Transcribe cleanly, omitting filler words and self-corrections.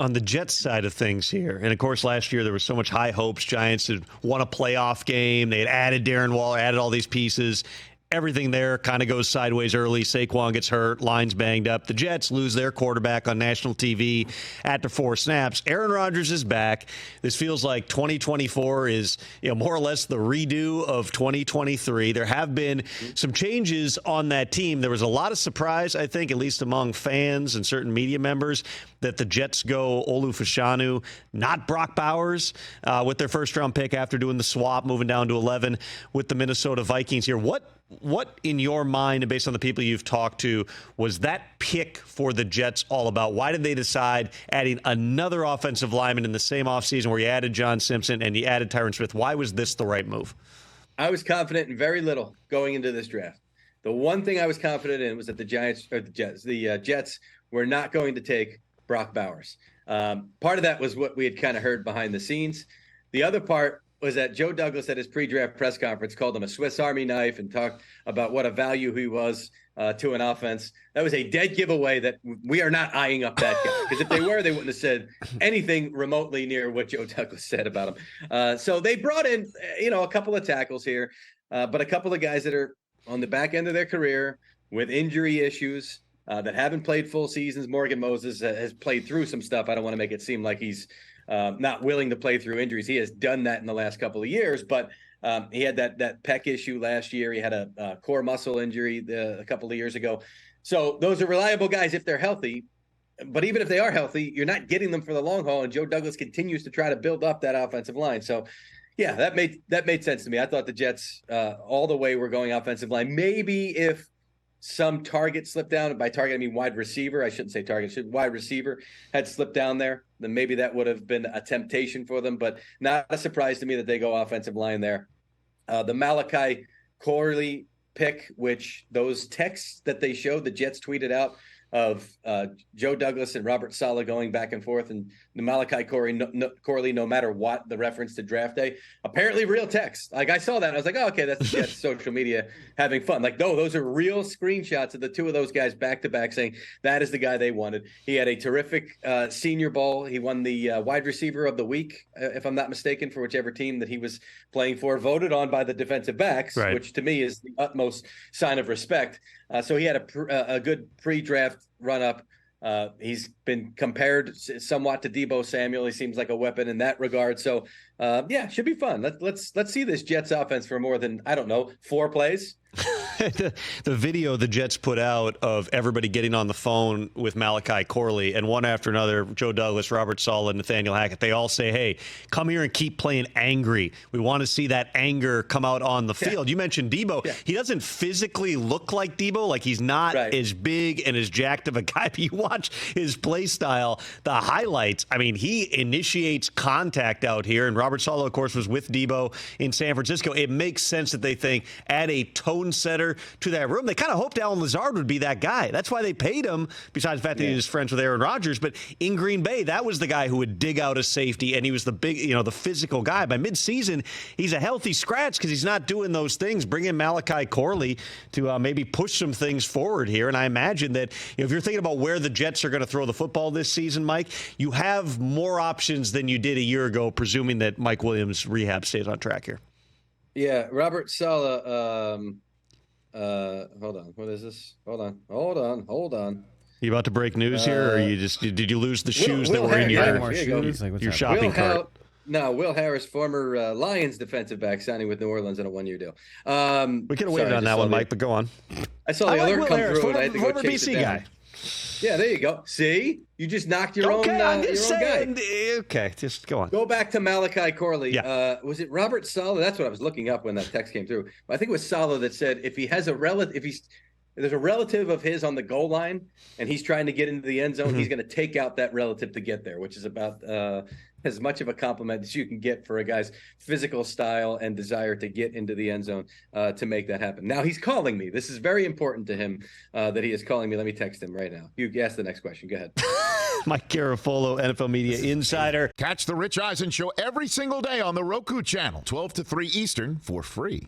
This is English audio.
On the Jets side of things here, and of course last year there was so much high hopes. Giants had won a playoff game. They had added Darren Waller, added all these pieces. Everything there kind of goes sideways early. Saquon gets hurt. Line's banged up. The Jets lose their quarterback on national TV after 4 snaps. Aaron Rodgers is back. This feels like 2024 is more or less the redo of 2023. There have been some changes on that team. There was a lot of surprise, I think, at least among fans and certain media members, that the Jets go Olu Fashanu, not Brock Bowers, with their first-round pick after doing the swap, moving down to 11 with the Minnesota Vikings here. What in your mind, and based on the people you've talked to, was that pick for the Jets all about? Why did they decide adding another offensive lineman in the same offseason where you added John Simpson and you added Tyron Smith? Why was this the right move? I was confident in very little going into this draft. The one thing I was confident in was that the Jets were not going to take Brock Bowers. Part of that was what we had kind of heard behind the scenes. The other part was that Joe Douglas at his pre-draft press conference called him a Swiss Army knife and talked about what a value he was to an offense. That was a dead giveaway that we are not eyeing up that guy, because if they were, they wouldn't have said anything remotely near what Joe Douglas said about him. So they brought in, a couple of tackles here, but a couple of guys that are on the back end of their career with injury issues that haven't played full seasons. Morgan Moses has played through some stuff. I don't want to make it seem like he's not willing to play through injuries. He has done that in the last couple of years, but he had that pec issue last year. He had a core muscle injury a couple of years ago. So those are reliable guys if they're healthy. But even if they are healthy, you're not getting them for the long haul. And Joe Douglas continues to try to build up that offensive line. So, yeah, that made sense to me. I thought the Jets all the way were going offensive line. Maybe if some target slipped down, and by target I mean wide receiver. I shouldn't say target. Wide receiver had slipped down there, then maybe that would have been a temptation for them. But not a surprise to me that they go offensive line there. The Malachi Corley pick, which those texts that they showed, the Jets tweeted out of Joe Douglas and Robert Saleh going back and forth, and the Malachi Corley, no matter what, the reference to draft day, apparently real text. Like I saw that, and I was like, oh, okay, that's the Jets social media having fun. Like, no, those are real screenshots of the two of those guys back to back saying that is the guy they wanted. He had a terrific Senior Bowl. He won the wide receiver of the week, if I'm not mistaken, for whichever team that he was playing for, voted on by the defensive backs, right, which to me is the utmost sign of respect. So he had a good pre-draft run-up. He's been compared somewhat to Deebo Samuel. He seems like a weapon in that regard. So, should be fun. Let's see this Jets offense for more than, 4 plays. The video the Jets put out of everybody getting on the phone with Malachi Corley, and one after another, Joe Douglas, Robert Saleh, Nathaniel Hackett, they all say, hey, come here and keep playing angry. We want to see that anger come out on the field. You mentioned Deebo. Yeah. He doesn't physically look like Deebo. Like, he's not as big and as jacked of a guy. But you watch his play style, the highlights. I mean, he initiates contact out here, and Robert Saleh, of course, was with Deebo in San Francisco. It makes sense that they think add a tone setter to that room. They kind of hoped Allen Lazard would be that guy. That's why they paid him, besides the fact that he was friends with Aaron Rodgers. But in Green Bay, that was the guy who would dig out a safety, and he was the big, the physical guy. By midseason, he's a healthy scratch because he's not doing those things. Bring in Malachi Corley to maybe push some things forward here. And I imagine that if you're thinking about where the Jets are going to throw the football this season, Mike, you have more options than you did a year ago, presuming that Mike Williams' rehab stays on track here. Yeah, Robert Saleh, hold on. What is this? Hold on. You about to break news here, or did you lose the shoes that were in your shopping cart? No, Will Harris, former Lions defensive back, signing with New Orleans on a 1-year deal. We could have waited on that one, Mike, but go on. I saw the alert come through, and I had to go chase BC it down. Guy. Yeah, there you go. See? You just knocked your own I'm just saying, guy. Okay, just go on. Go back to Malachi Corley. Yeah. Was it Robert Saleh? That's what I was looking up when that text came through. I think it was Saleh that said if there's a relative of his on the goal line and he's trying to get into the end zone, he's going to take out that relative to get there, which is about as much of a compliment as you can get for a guy's physical style and desire to get into the end zone to make that happen. Now he's calling me. This is very important to him that he is calling me. Let me text him right now. You ask the next question. Go ahead. Mike Garafolo, NFL Media Insider. Catch the Rich Eisen Show every single day on the Roku channel, 12 to 3 Eastern, for free.